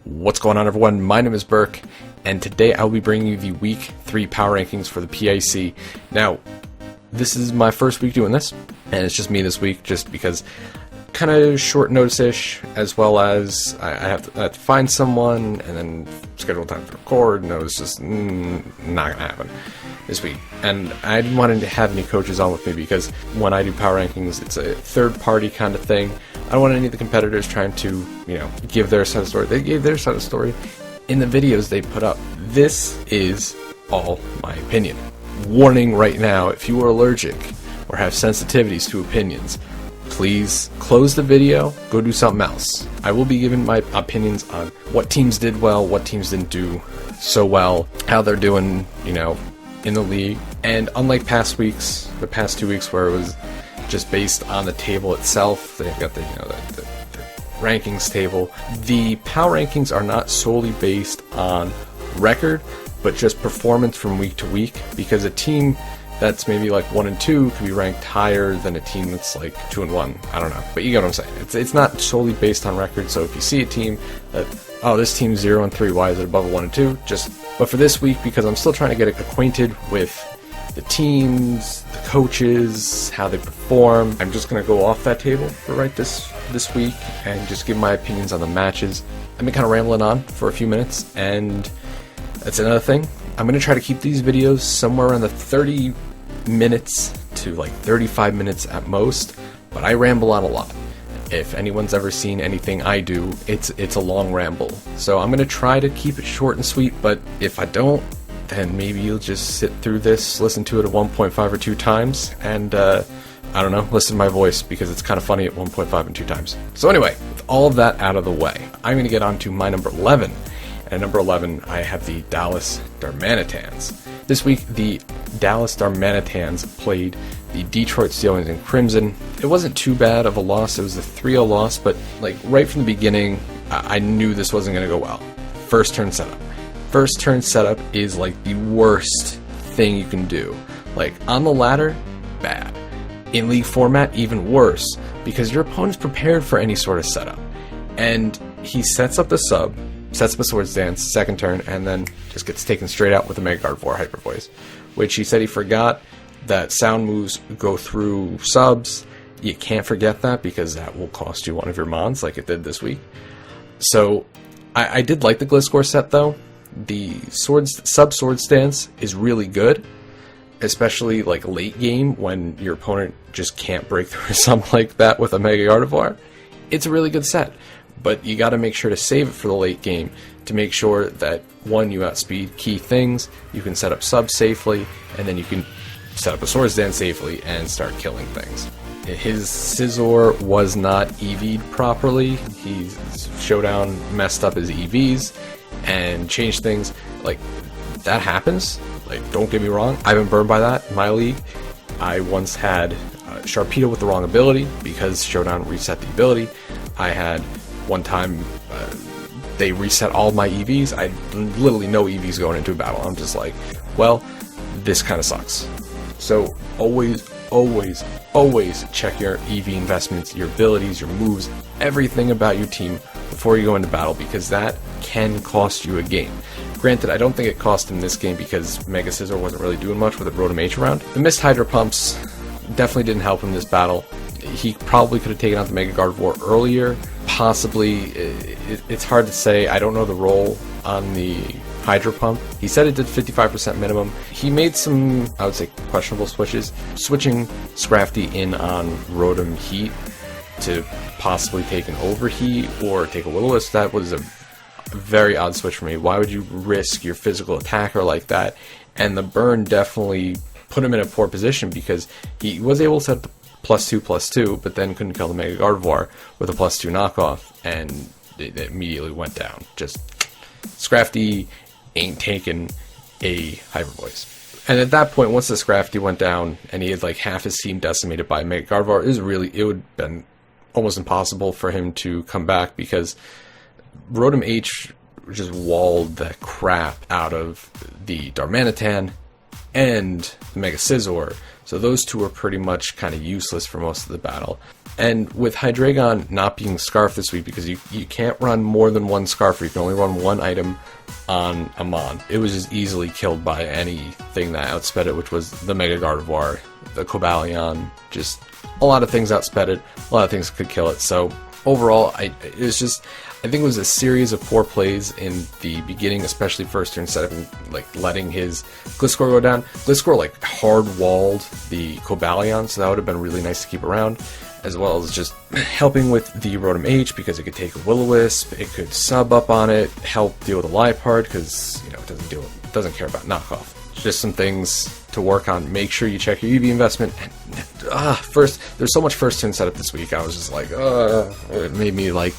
What's going on, everyone? My name is Burke, and today I'll be bringing you the Week 3 power rankings for the PIC. Now, this is my first week doing this, and it's just me this week, just because kind of short notice-ish, as well as I have to find someone, and then schedule time to record, and it was just not going to happen this week. And I didn't want to have any coaches on with me, because when I do power rankings, it's a third-party kind of thing. I don't want any of the competitors trying to, give their side of the story. They gave their side of the story in the videos they put up. This is all my opinion. Warning right now, if you are allergic or have sensitivities to opinions, please close the video, go do something else. I will be giving my opinions on what teams did well, what teams didn't do so well, how they're doing, in the league. And unlike past weeks, the past 2 weeks where it was just based on the table itself, they've got the rankings table. The power rankings are not solely based on record, but just performance from week to week, because a team that's maybe like 1 and 2 could be ranked higher than a team that's like 2 and 1. I don't know, but you get what I'm saying. It's not solely based on record. So if you see a team that, oh, this team's 0 and 3, why is it above 1 and 2? But for this week, because I'm still trying to get acquainted with the teams, the coaches, how they perform, I'm just going to go off that table for this week and just give my opinions on the matches. I've been kind of rambling on for a few minutes, and that's another thing. I'm going to try to keep these videos somewhere around the 30 minutes to like 35 minutes at most, but I ramble on a lot. If anyone's ever seen anything I do, it's a long ramble. So I'm going to try to keep it short and sweet, but if I don't, then maybe you'll just sit through this, listen to it at 1.5 or 2 times, and I don't know, listen to my voice, because it's kind of funny at 1.5 and 2 times. So anyway, with all of that out of the way, I'm going to get on to my number 11. And at number 11, I have the Dallas Darmanitans. This week, the Dallas Darmanitans played the Detroit Steelers in Crimson. It wasn't too bad of a loss. It was a 3-0 loss, but like right from the beginning, I knew this wasn't going to go well. First turn setup. First turn setup is like the worst thing you can do. Like on the ladder, bad. In league format, even worse, because your opponent's prepared for any sort of setup. And he sets up the sub, sets up a Swords Dance, second turn, and then just gets taken straight out with a Mega Gardevoir Hyper Voice, which he said he forgot that sound moves go through subs. You can't forget that, because that will cost you one of your mons, like it did this week. So I did like the Gliscor set, though. The sub Swords Dance is really good, especially like late game when your opponent just can't break through something like that with a Mega Gardevoir. It's a really good set. But you got to make sure to save it for the late game to make sure that, one, you outspeed key things, you can set up subs safely, and then you can set up a Swords Dance safely and start killing things. His Scizor was not EV'd properly. Showdown messed up his EVs and changed things. Like, that happens. Like, don't get me wrong, I've been burned by that in my league. I once had Sharpedo with the wrong ability because Showdown reset the ability. I had one time they reset all my EVs. I had literally no EVs going into a battle. I'm just like, well, this kind of sucks. So always check your EV investments, your abilities, your moves, everything about your team before you go into battle, because that can cost you a game. Granted, I don't think it cost him this game, because Mega Scizor wasn't really doing much with a Rotom H around. The missed Hydro Pumps definitely didn't help him this battle. He probably could have taken out the Mega Gardevoir earlier. Possibly, it's hard to say. I don't know the role on the Hydro Pump. He said it did 55% minimum. He made some, I would say, questionable switches. Switching Scrafty in on Rotom Heat to possibly take an Overheat or take a Will-O-Wisp, that was a very odd switch for me. Why would you risk your physical attacker like that? And the burn definitely put him in a poor position, because he was able to set the +2/+2, but then couldn't kill the Mega Gardevoir with a +2 knockoff, and it immediately went down. Just Scrafty ain't taking a Hyper Voice. And at that point, once the Scrafty went down and he had like half his team decimated by Mega Gardevoir, it would have been almost impossible for him to come back, because Rotom H just walled the crap out of the Darmanitan and the Mega Scizor. So those two are pretty much kind of useless for most of the battle. And with Hydreigon not being Scarf this week, because you can't run more than one Scarf, you can only run one item on a Mon. It was just easily killed by anything that outsped it, which was the Mega Gardevoir, the Cobalion, just a lot of things outsped it, a lot of things could kill it. So overall, I think it was a series of poor plays in the beginning, especially first turn setup, like letting his Gliscor go down. Gliscor like hard-walled the Cobalion, so that would have been really nice to keep around, as well as just helping with the Rotom H, because it could take a Will-O-Wisp, it could sub up on it, help deal with the Liepard, because, you know, it doesn't care about knockoff. Just some things to work on. Make sure you check your EV investment. And, first, there's so much first turn setup this week, I was just like, it made me like,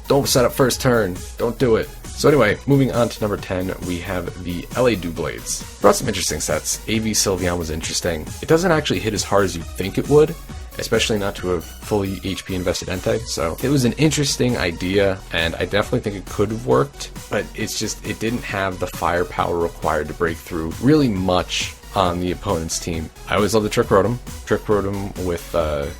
don't set up first turn, don't do it. So anyway, moving on to number 10, we have the LA Doublades. Brought some interesting sets. AV Sylveon was interesting. It doesn't actually hit as hard as you think it would, especially not to a fully HP invested Entei. So it was an interesting idea, and I definitely think it could have worked, but it's just, it didn't have the firepower required to break through really much on the opponent's team. I always love the Trick Rotom. Trick Rotom with a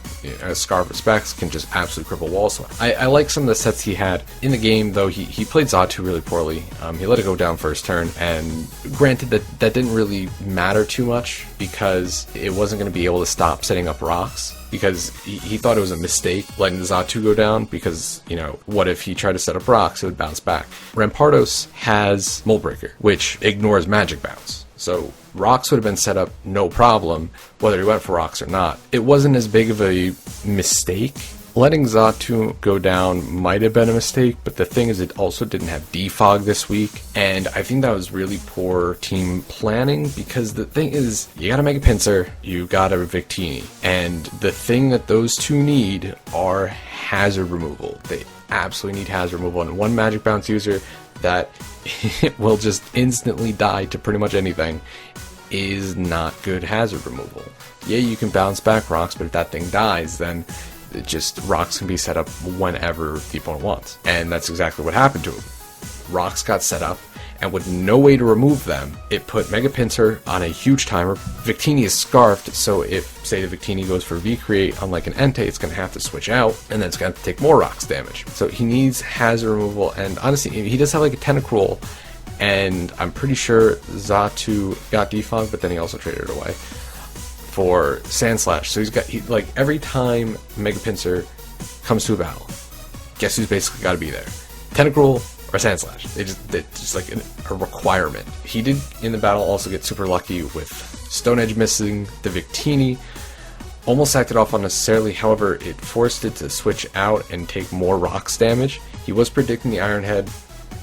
Scarf of Specs can just absolutely cripple walls. So I like some of the sets he had. In the game, though, he played Xatu really poorly. He let it go down first turn, and granted that didn't really matter too much, because it wasn't going to be able to stop setting up rocks, because he thought it was a mistake letting the Xatu go down, because, you know, what if he tried to set up rocks, it would bounce back. Rampardos has Mold Breaker, which ignores Magic Bounce. So rocks would have been set up no problem, whether he went for rocks or not. It wasn't as big of a mistake. Letting Xatu go down might have been a mistake, but the thing is, it also didn't have Defog this week, and I think that was really poor team planning, because the thing is, you got a Mega Pinsir, you got a Victini, and the thing that those two need are hazard removal. They absolutely need hazard removal, and one Magic Bounce user that will just instantly die to pretty much anything is not good hazard removal. Yeah, you can bounce back rocks, but if that thing dies, then it just, rocks can be set up whenever the opponent wants. And that's exactly what happened to him. Rocks got set up, and with no way to remove them, it put Mega Pinsir on a huge timer. Victini is Scarfed, so if, say, the Victini goes for V-Create, unlike an Entei, it's going to have to switch out, and then it's going to have to take more rocks damage. So he needs hazard removal, and honestly, he does have like a Tentacruel, and I'm pretty sure Xatu got defogged, but then he also traded it away for Sandslash. So like every time Mega Pinsir comes to a battle, guess who's basically got to be there? Tentacruel or Sandslash. They're just like a requirement. He did in the battle also get super lucky with Stone Edge missing, the Victini almost acted off unnecessarily, however it forced it to switch out and take more rocks damage. He was predicting the Iron Head,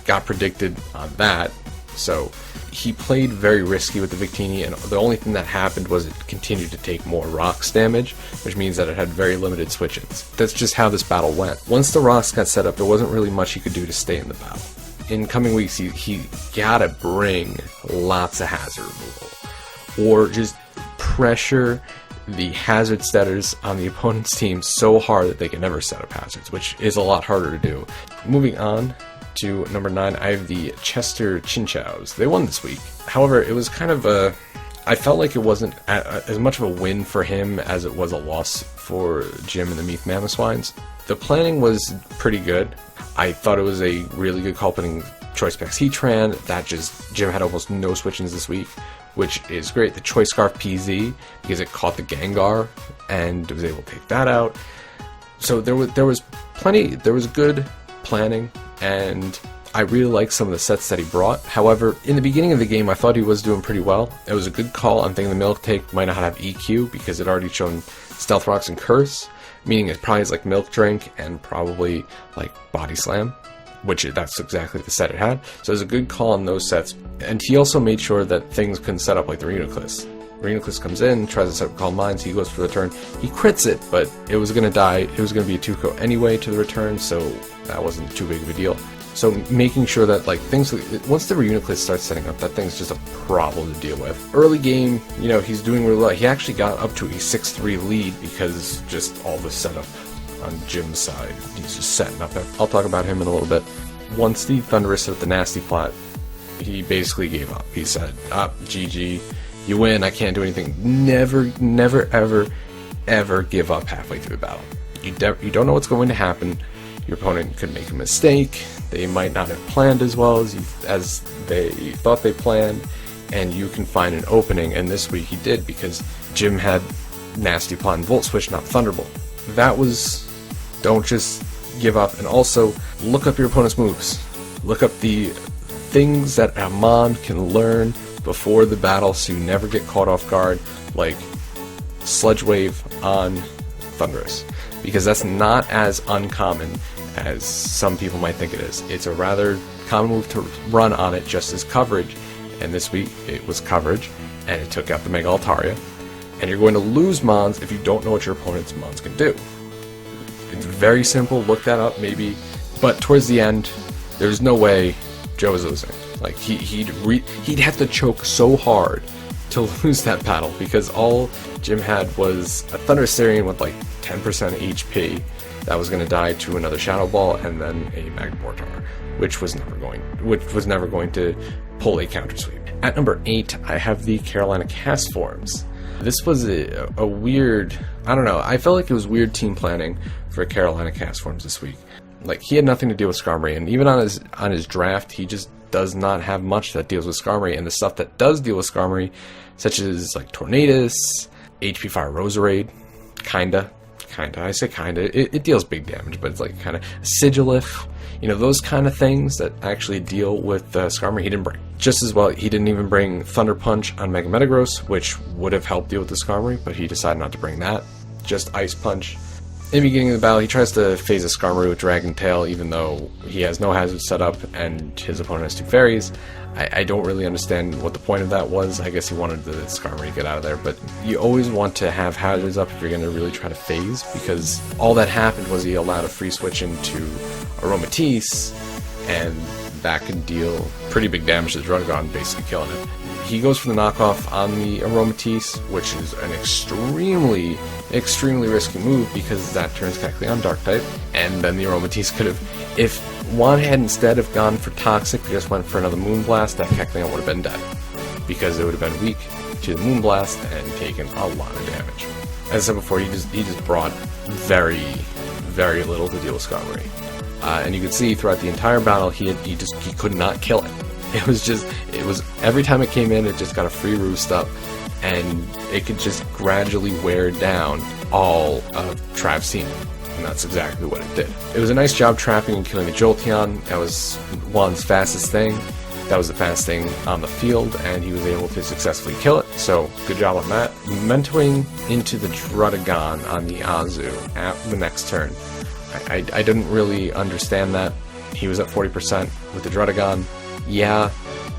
got predicted on that, so he played very risky with the Victini, and the only thing that happened was it continued to take more rocks damage, which means that it had very limited switch-ins. That's just how this battle went. Once the rocks got set up, there wasn't really much he could do to stay in the battle. In coming weeks, he gotta bring lots of hazard removal, or just pressure the hazard setters on the opponent's team so hard that they can never set up hazards, which is a lot harder to do. Moving on to number 9, I have the Chester Chinchous. They won this week. However, it was kind of I felt like it wasn't as much of a win for him as it was a loss for Jim and the Meath Mamoswines. The planning was pretty good. I thought it was a really good call putting Choice Specs Heatran. That just, Jim had almost no switch-ins this week, which is great. The Choice Scarf PZ, because it caught the Gengar and was able to take that out. So there was good planning, and I really liked some of the sets that he brought. However, in the beginning of the game, I thought he was doing pretty well. It was a good call on thinking the Milk Take might not have EQ, because it already shown Stealth Rocks and Curse, meaning it probably is like Milk Drink and probably like Body Slam, which that's exactly the set it had. So it was a good call on those sets. And he also made sure that things couldn't set up like the Reuniclus. Reuniclus comes in, tries to set up Calm Minds, he goes for the turn, he crits it, but it was going to die, it was going to be a 2-co anyway to the return, so that wasn't too big of a deal. So making sure that like things, once the Reuniclus starts setting up, that thing's just a problem to deal with. Early game, you know, he's doing really well. He actually got up to a 6-3 lead because just all the setup on Jim's side, he's just setting up there. I'll talk about him in a little bit. Once the Thundurus hit the Nasty Plot, he basically gave up. He said, GG. You win, I can't do anything. Never, ever ever give up halfway through the battle. You don't know what's going to happen. Your opponent could make a mistake. They might not have planned as well as they thought they planned, and you can find an opening. And this week he did, because Jim had Nasty Plot and Volt Switch, not Thunderbolt. That was, don't just give up, and also look up your opponent's moves. Look up the things that a Mon can learn before the battle so you never get caught off guard, like Sludge Wave on Thunderous, because that's not as uncommon as some people might think it is. It's a rather common move to run on it just as coverage, and this week it was coverage, and it took out the Mega Altaria. And you're going to lose Mons if you don't know what your opponent's Mons can do. It's very simple, look that up maybe, but towards the end, there's no way Joe was losing. Like, he'd have to choke so hard to lose that battle, because all Jim had was a Thunderstarian with like 10% HP that was going to die to another Shadow Ball, and then a Magmortar, which was never going to pull a counter sweep. At number 8, I have the Carolina Castforms. This was a weird, I don't know, I felt like it was weird team planning for Carolina Castforms this week. Like, he had nothing to deal with Skarmory, and even on his draft, he just does not have much that deals with Skarmory, and the stuff that does deal with Skarmory, such as like Tornadus, HP Fire Roserade, kinda, I say kinda, it deals big damage, but it's like kinda Sigilif, you know, those kind of things that actually deal with Skarmory, he didn't bring. Just as well, he didn't even bring Thunder Punch on Mega Metagross, which would have helped deal with the Skarmory, but he decided not to bring that. Just Ice Punch. In the beginning of the battle, he tries to phase a Skarmory with Dragon Tail, even though he has no hazards set up and his opponent has 2 fairies. I don't really understand what the point of that was. I guess he wanted the Skarmory to get out of there, but you always want to have hazards up if you're going to really try to phase, because all that happened was he allowed a free switch into Aromatisse, and that could deal pretty big damage to Druddigon, basically killing it. He goes for the knockoff on the Aromatisse, which is an extremely risky move, because that turns Kecleon on Dark type, and then the Aromatisse could have, if Juan had instead have gone for Toxic, just went for another Moonblast, that Kecleon would have been dead, because it would have been weak to the Moonblast and taken a lot of damage. As I said before, he just brought very little to deal with Skarmory. And you can see throughout the entire battle, he could not kill it. It was every time it came in, it just got a free roost up, and it could just gradually wear down all of Trav's team, and that's exactly what it did. It was a nice job trapping and killing the Jolteon. That was Juan's fastest thing. That was the fastest thing on the field, and he was able to successfully kill it, so good job on that. Mentoing into the Druddigon on the Azu at the next turn. I didn't really understand that. He was at 40% with the Druddigon. Yeah,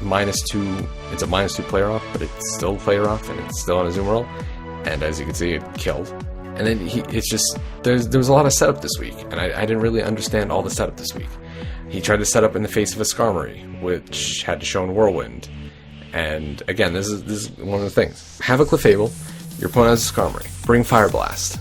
-2, it's a -2 player off, but it's still player off, and it's still on a Azumarill, and as you can see, it killed. And then it's just, there was a lot of setup this week, and I didn't really understand all the setup this week. He tried to set up in the face of a Skarmory, which had to show in Whirlwind, and again, this is one of the things. Have a Clefable, your opponent has a Skarmory, bring Fire Blast.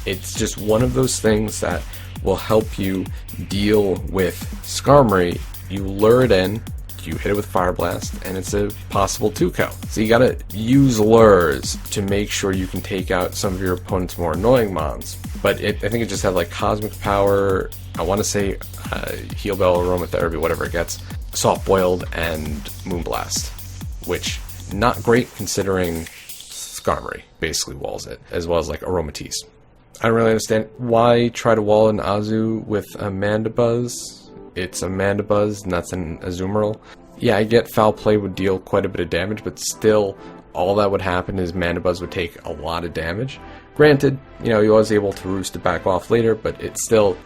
It's just one of those things that will help you deal with Skarmory. You lure it in, you hit it with Fire Blast, and it's a possible 2-KO. So you gotta use lures to make sure you can take out some of your opponent's more annoying mons. But I think it just had like Cosmic Power, I want to say Heal Bell, Aromatherapy, whatever it gets, Soft Boiled, and Moonblast, which not great considering Skarmory basically walls it, as well as like Aromatisse. I don't really understand why try to wall an Azu with a Mandibuzz. It's a Mandibuzz, and that's an Azumarill. Yeah, I get Foul Play would deal quite a bit of damage, but still, all that would happen is Mandibuzz would take a lot of damage. Granted, you know, he was able to roost to back off later, but it's still,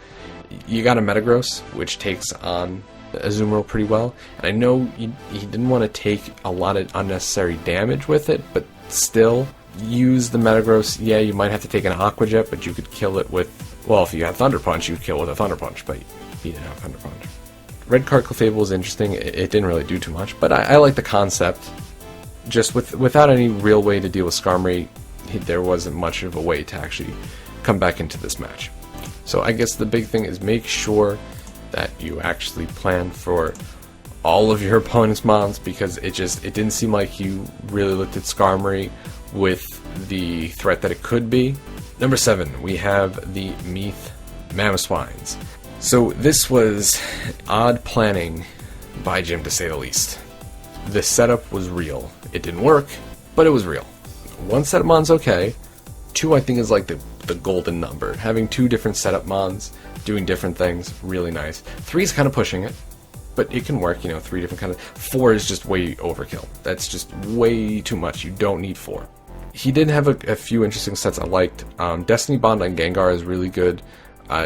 you got a Metagross, which takes on Azumarill pretty well. And I know he didn't want to take a lot of unnecessary damage with it, but still, use the Metagross. Yeah, you might have to take an Aqua Jet, but you could kill it with, well, if you had Thunder Punch, you'd kill it with a Thunder Punch, but he didn't have Thunder Punch. Red Card Clefable was interesting. It didn't really do too much, but I like the concept. Just without any real way to deal with Skarmory, there wasn't much of a way to actually come back into this match. So I guess the big thing is make sure that you actually plan for all of your opponent's mons, because it didn't seem like you really looked at Skarmory with the threat that it could be. Number 7, we have the Meath Mamoswines. So this was odd planning by Jim, to say the least. The setup was real. It didn't work, but it was real. 1 setup mon's okay. 2, I think, is like the golden number. Having 2 different setup mons doing different things, really nice. 3 is kind of pushing it, but it can work, you know, 3 different kinds of... 4 is just way overkill. That's just way too much. You don't need 4. He did have a few interesting sets I liked. Destiny Bond on Gengar is really good.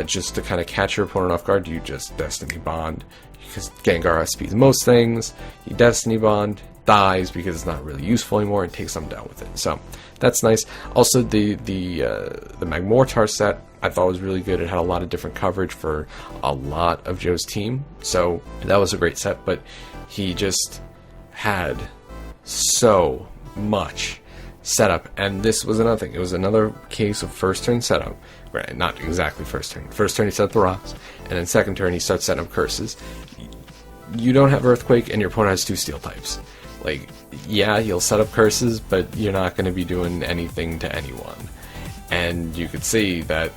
Just to kind of catch your opponent off guard, you just Destiny Bond, because Gengar speeds most things. You Destiny Bond, dies because it's not really useful anymore, and takes them down with it. So that's nice. Also, the Magmortar set I thought was really good. It had a lot of different coverage for a lot of Joe's team, so that was a great set. But he just had so much setup, and this was another thing. It was another case of first turn setup. Right, not exactly first turn. First turn he set up the rocks, and then second turn he starts setting up curses. You don't have Earthquake, and your opponent has 2 steel types. Like, yeah, you'll set up curses, but you're not going to be doing anything to anyone. And you could see that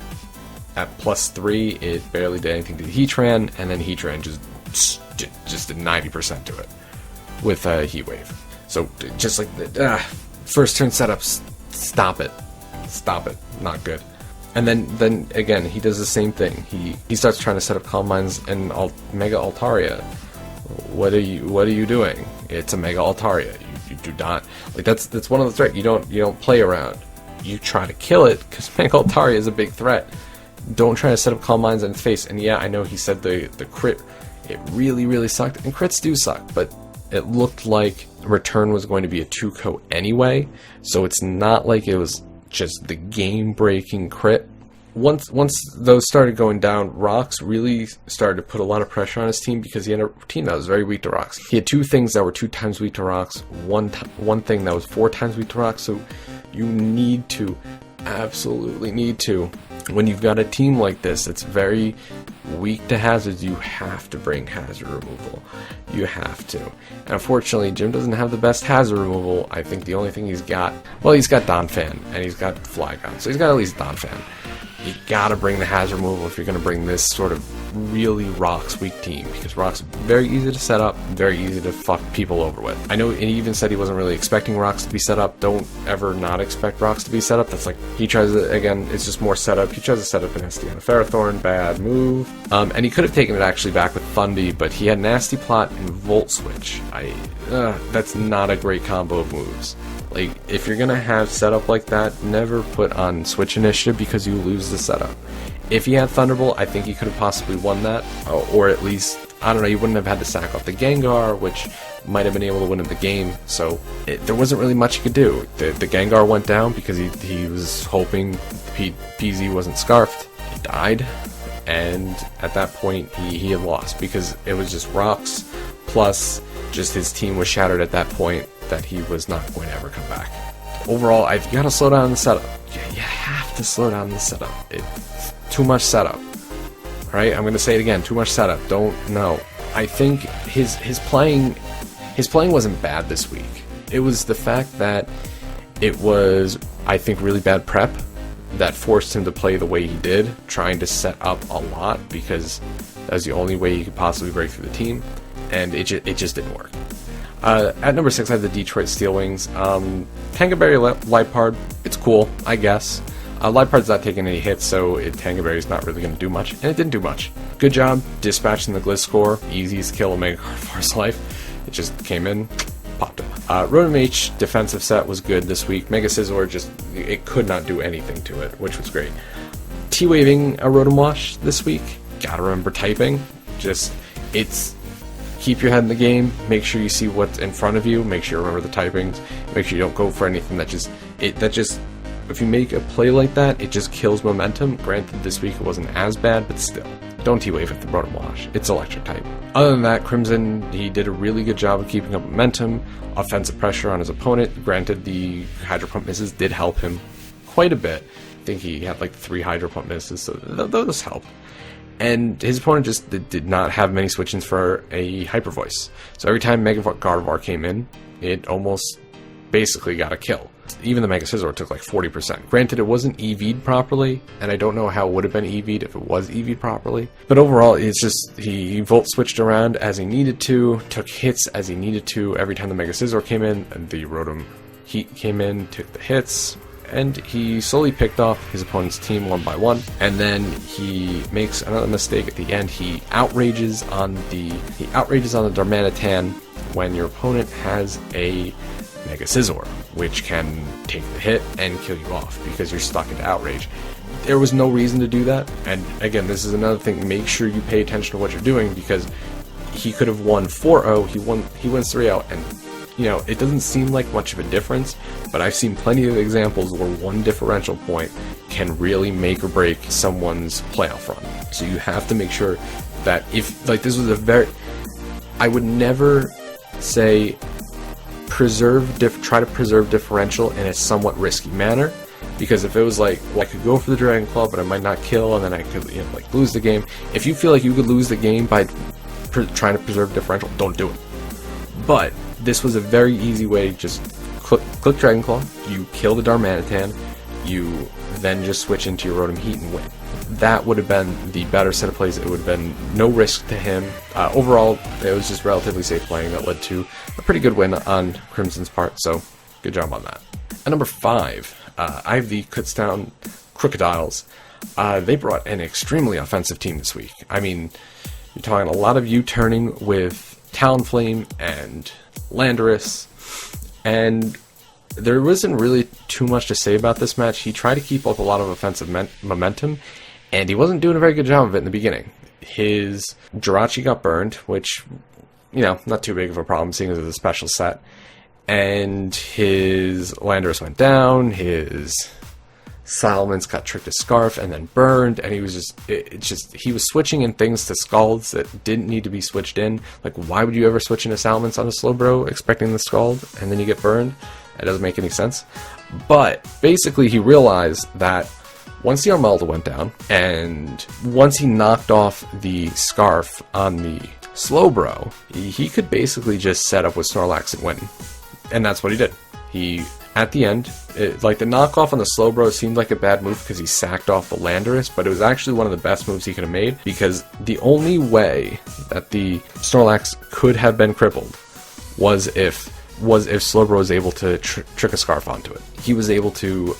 at +3, it barely did anything to the Heatran, and then Heatran just did 90% to it with a Heat Wave. So just like the first turn setups, stop it, not good. And then again, he does the same thing. He starts trying to set up Calm Minds and Mega Altaria. What are you doing? It's a Mega Altaria. You do not, like, that's one of the threats. You don't play around. You try to kill it, because Mega Altaria is a big threat. Don't try to set up Calm Minds in its face. And yeah, I know he said the crit, it really sucked, and crits do suck, but it looked like Return was going to be a 2-co anyway, so it's not like it was just the game-breaking crit. Once those started going down, Rocks really started to put a lot of pressure on his team, because he had a team that was very weak to Rocks. He had 2 things that were 2 times weak to Rocks, one thing that was 4 times weak to Rocks, so you need to, absolutely need to, when you've got a team like this that's very weak to hazards, you have to bring hazard removal. You have to. And unfortunately, Jim doesn't have the best hazard removal. I think the only thing he's got, well, he's got Donphan, and he's got Flygon, so he's got at least Donphan. You gotta bring the hazard removal if you're gonna bring this sort of really Rocks weak team, because Rocks very easy to set up, very easy to fuck people over with. I know he even said he wasn't really expecting Rocks to be set up. Don't ever not expect Rocks to be set up. That's like, he tries to, again, it's just more setup. He tries to set up an SD on a Ferrothorn, bad move. And he could have taken it actually back with Thundy, but he had Nasty Plot and Volt Switch. That's not a great combo of moves. Like, if you're gonna have setup like that, never put on Switch Initiative, because you lose the setup. If he had Thunderbolt, I think he could have possibly won that, or at least, I don't know, he wouldn't have had to sack off the Gengar, which might have been able to win him the game, so there wasn't really much he could do. The Gengar went down because he was hoping PZ wasn't scarfed. He died, and at that point, he had lost, because it was just Rocks, plus just his team was shattered at that point, that he was not going to ever come back. Overall, you got to slow down the setup. You have to slow down the setup. It's too much setup. Right? I'm going to say it again. Too much setup. I think his playing wasn't bad this week. It was the fact that it was, I think, really bad prep that forced him to play the way he did, trying to set up a lot, because that was the only way he could possibly break through the team, and it just didn't work. At number 6, I have the Detroit Steel Wings. Tangaberry Lipard, it's cool, I guess. Lipard's not taking any hits, so Tangaberry's not really going to do much, and it didn't do much. Good job dispatching the Gliscor. Easiest kill of Mega Gardevoir's life. It just came in, popped him. Rotom H defensive set was good this week. Mega Scizor it could not do anything to it, which was great. T-Waving a Rotom Wash this week. Gotta remember typing. Keep your head in the game, make sure you see what's in front of you, make sure you remember the typings, make sure you don't go for anything if you make a play like that, it just kills momentum. Granted, this week it wasn't as bad, but still. Don't T-Wave with the Rotom Wash, it's electric type. Other than that, Crimson, he did a really good job of keeping up momentum, offensive pressure on his opponent. Granted, the Hydro Pump misses did help him quite a bit. I think he had like 3 Hydro Pump misses, so those help. And his opponent just did not have many switch-ins for a Hyper Voice. So every time Mega Gardevoir came in, it almost basically got a kill. even the Mega Scizor took like 40%. Granted, it wasn't EV'd properly, and I don't know how it would have been EV'd if it was EV'd properly. But overall, it's just, he volt switched around as he needed to, took hits as he needed to. Every time the Mega Scizor came in, and the Rotom Heat came in, took the hits, and he slowly picked off his opponent's team one by one. And then he makes another mistake at the end. He outrages on the Darmanitan when your opponent has a Mega Scizor, which can take the hit and kill you off because you're stuck into outrage. There was no reason to do that, and again, this is another thing, make sure you pay attention to what you're doing, because he could have won 4-0, he wins 3-0, and you know, it doesn't seem like much of a difference, but I've seen plenty of examples where one differential point can really make or break someone's playoff run. So you have to make sure that if, like, this was I would never say try to preserve differential in a somewhat risky manner, because if it was like, well, I could go for the Dragon Claw, but I might not kill, and then I could, you know, like, lose the game. If you feel like you could lose the game by trying to preserve differential, don't do it. But this was a very easy way to just click Dragon Claw, you kill the Darmanitan, you then just switch into your Rotom Heat and win. That would have been the better set of plays. It would have been no risk to him. Overall, it was just relatively safe playing that led to a pretty good win on Crimson's part, so good job on that. At number 5, I have the Kutztown Krookodiles. They brought an extremely offensive team this week. I mean, you're talking a lot of U-turning with Talonflame and Landorus, and there wasn't really too much to say about this match. He tried to keep up a lot of offensive momentum, and he wasn't doing a very good job of it in the beginning. His Jirachi got burned, which, you know, not too big of a problem seeing as it's a special set, and his Landorus went down, his Salamence got tricked to Scarf and then burned, and he was he was switching in things to Scalds that didn't need to be switched in. Like, why would you ever switch into Salamence on a Slowbro expecting the Scald and then you get burned? That doesn't make any sense. But basically he realized that once the Armaldo went down, and once he knocked off the Scarf on the Slowbro, he could basically just set up with Snorlax and win. And that's what he did. He, at the end, like, the knockoff on the Slowbro seemed like a bad move because he sacked off the Landorus, but it was actually one of the best moves he could have made, because the only way that the Snorlax could have been crippled was if Slowbro was able to trick a Scarf onto it. He was able to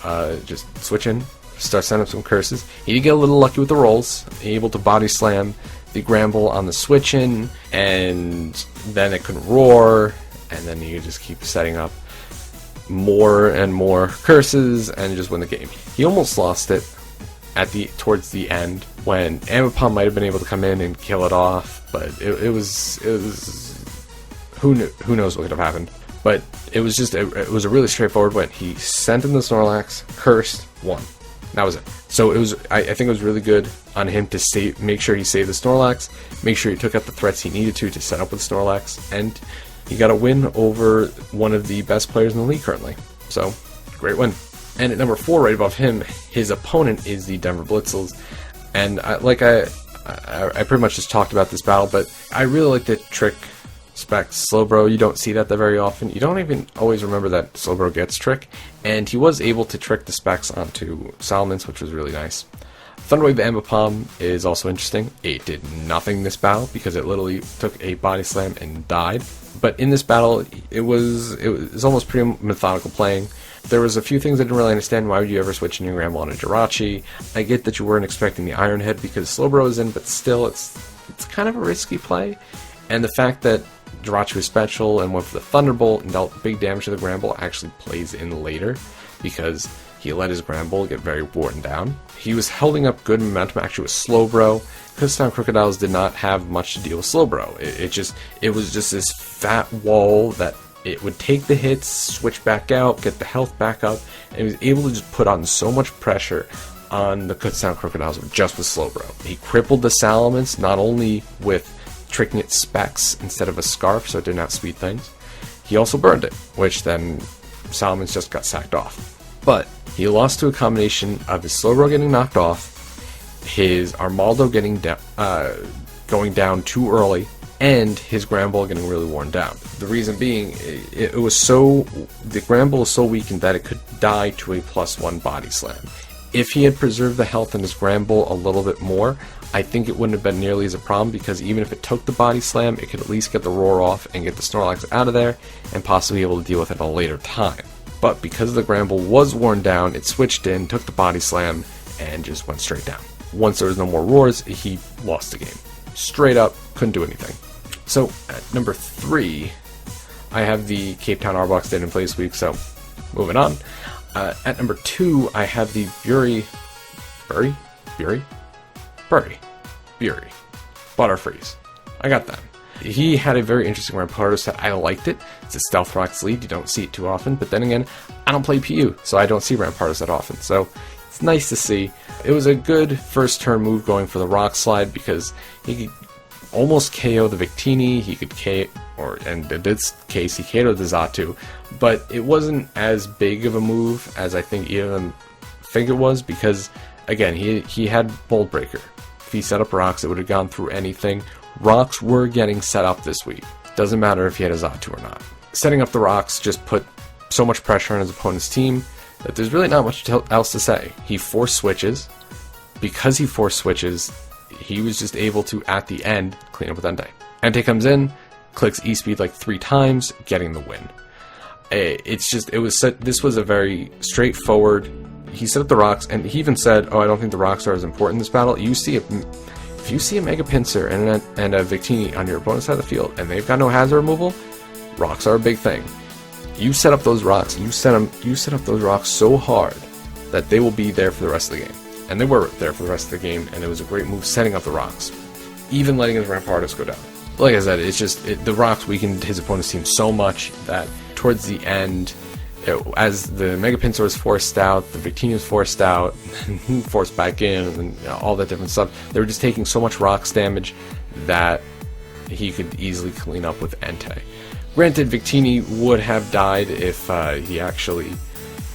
just switch in, start setting up some curses. He did get a little lucky with the rolls, able to body slam the Gramble on the switch in, and then it could roar, and then you just keep setting up more and more curses and just win the game. He almost lost it towards the end when Ambipom might have been able to come in and kill it off, but it was who knows what could have happened. But it was a really straightforward win. He sent in the Snorlax, cursed, won. That was it. So I think it was really good on him to make sure he saved the Snorlax, make sure he took out the threats he needed to set up with Snorlax, and he got a win over one of the best players in the league currently. So, great win. And at number 4, right above him, his opponent is the Denver Blitzels. And I pretty much just talked about this battle, but I really like the trick Specs Slowbro. You don't see that very often. You don't even always remember that Slowbro gets trick. And he was able to trick the Specs onto Salamence, which was really nice. Thunderwave Ambipom is also interesting. It did nothing this battle because it literally took a body slam and died. But in this battle, it was almost pretty methodical playing. There was a few things I didn't really understand. Why would you ever switch in your Gramble on a Jirachi? I get that you weren't expecting the Iron Head because Slowbro is in, but still, it's kind of a risky play. And the fact that Jirachi was special and went for the Thunderbolt and dealt big damage to the Gramble actually plays in later, because he let his Gramble get very worn down. He was holding up good momentum actually with Slowbro. Kutztown Krookodiles did not have much to deal with Slowbro. It was just this fat wall that it would take the hits, switch back out, get the health back up, and he was able to just put on so much pressure on the Kutztown Krookodiles just with Slowbro. He crippled the Salamence not only with tricking its Specs instead of a Scarf so it didn't outspeed things, he also burned it, which then Salamence just got sacked off. But he lost to a combination of his Slowbro getting knocked off, his Armaldo getting going down too early, and his Granbull getting really worn down. The reason being, it was so, the Granbull was so weakened that it could die to a +1 body slam. If he had preserved the health in his Granbull a little bit more, I think it wouldn't have been nearly as a problem, because even if it took the body slam, it could at least get the roar off and get the Snorlax out of there and possibly be able to deal with it at a later time. But because the Granbull was worn down, it switched in, took the body slam, and just went straight down. Once there was no more roars, he lost the game. Straight up, couldn't do anything. So, at number 3, I have the Cape Town Arboks that didn't play this week, so moving on. At number 2, I have the Bury Butterfrees. I got that. He had a very interesting Rampardo set. I liked it. It's a Stealth Rock's lead. You don't see it too often, but then again, I don't play PU, so I don't see Rampardos that often, so it's nice to see. It was a good first turn move going for the Rock Slide, because he could almost KO the Victini, he could and in this case he KO'd the Xatu, but it wasn't as big of a move as I think either of them think it was, because again, he had Mold Breaker. If he set up rocks, it would have gone through anything. Rocks were getting set up this week. Doesn't matter if he had a Xatu or not. Setting up the rocks just put so much pressure on his opponent's team that there's really not much else to say. He forced switches. Because he forced switches, he was just able to, at the end, clean up with Entei. Entei comes in, clicks E-Speed like 3 times, getting the win. This was a very straightforward. He set up the rocks, and he even said, "Oh, I don't think the rocks are as important in this battle." If you see a Mega Pinsir and a Victini on your opponent's side of the field, and they've got no hazard removal, rocks are a big thing. You set up those rocks, you set up those rocks so hard that they will be there for the rest of the game. And they were there for the rest of the game, and it was a great move setting up the rocks, even letting his Rampardos go down. But like I said, the rocks weakened his opponent's team so much that towards the end, as the Mega Pinsir was forced out, the Victini was forced out, forced back in, and all that different stuff, they were just taking so much rocks damage that he could easily clean up with Entei. Granted, Victini would have died if he actually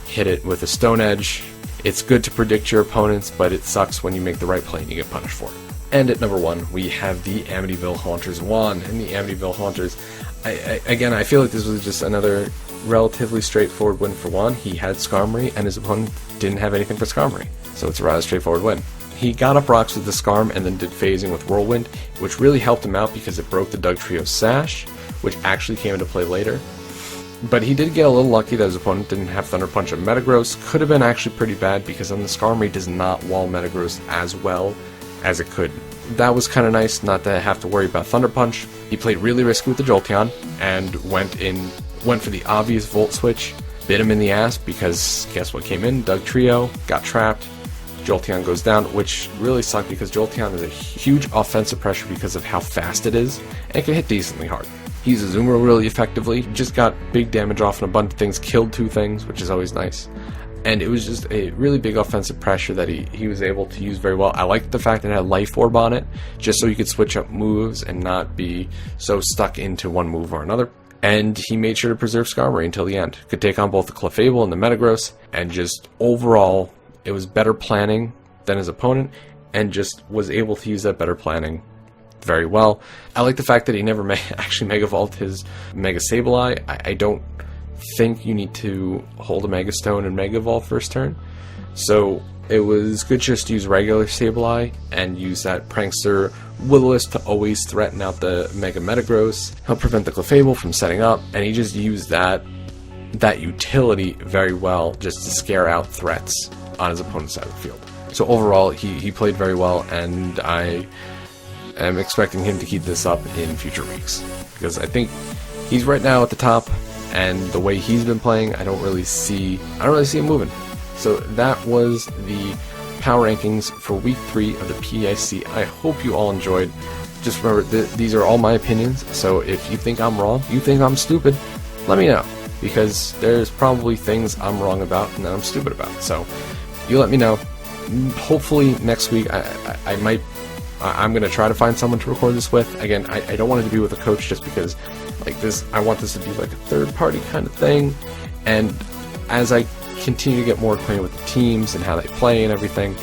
hit it with a Stone Edge. It's good to predict your opponents, but it sucks when you make the right play and you get punished for it. And at number 1, we have the Amityville Haunters Juan. And the Amityville Haunters, I feel like this was just another relatively straightforward win for Juan. He had Skarmory, and his opponent didn't have anything for Skarmory, so it's a rather straightforward win. He got up rocks with the Skarm and then did phasing with Whirlwind, which really helped him out because it broke the Dugtrio's Sash, which actually came into play later. But he did get a little lucky that his opponent didn't have Thunder Punch of Metagross. Could have been actually pretty bad, because then the Skarmory does not wall Metagross as well as it could. That was kind of nice, not to have to worry about Thunder Punch. He played really risky with the Jolteon, and went for the obvious Volt Switch, bit him in the ass, because guess what came in? Dugtrio, got trapped, Jolteon goes down, which really sucked because Jolteon is a huge offensive pressure because of how fast it is, and it can hit decently hard. He used Azumarill really effectively, just got big damage off and a bunch of things, killed 2 things, which is always nice. And it was just a really big offensive pressure that he was able to use very well. I liked the fact that it had Life Orb on it, just so you could switch up moves and not be so stuck into one move or another. And he made sure to preserve Skarmory until the end. Could take on both the Clefable and the Metagross, and just overall, it was better planning than his opponent, and just was able to use that better planning very well. I like the fact that he never actually Mega Evolved his Mega Sableye. I don't think you need to hold a Mega Stone and Mega Evolve first turn, so it was good just to use regular Sableye and use that Prankster Will-O-Wisp to always threaten out the Mega Metagross, help prevent the Clefable from setting up, and he just used that utility very well just to scare out threats on his opponent's side of the field. So overall, he played very well, and I am expecting him to keep this up in future weeks, because I think he's right now at the top, and the way he's been playing, I don't really see him moving. So that was the power rankings for week 3 of the PIC. I hope you all enjoyed. Just remember, these are all my opinions, so if you think I'm wrong, you think I'm stupid, let me know, because there's probably things I'm wrong about and that I'm stupid about. So you let me know. Hopefully next week I'm going to try to find someone to record this with. Again, I don't want it to be with a coach, just because like this, I want this to be like a third party kind of thing, and as I continue to get more acquainted with the teams and how they play and everything,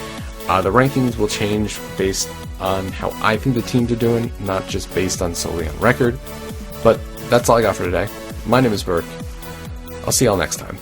The rankings will change based on how I think the teams are doing, not just based on solely on record. But that's all I got for today. My name is Berk. I'll see y'all next time.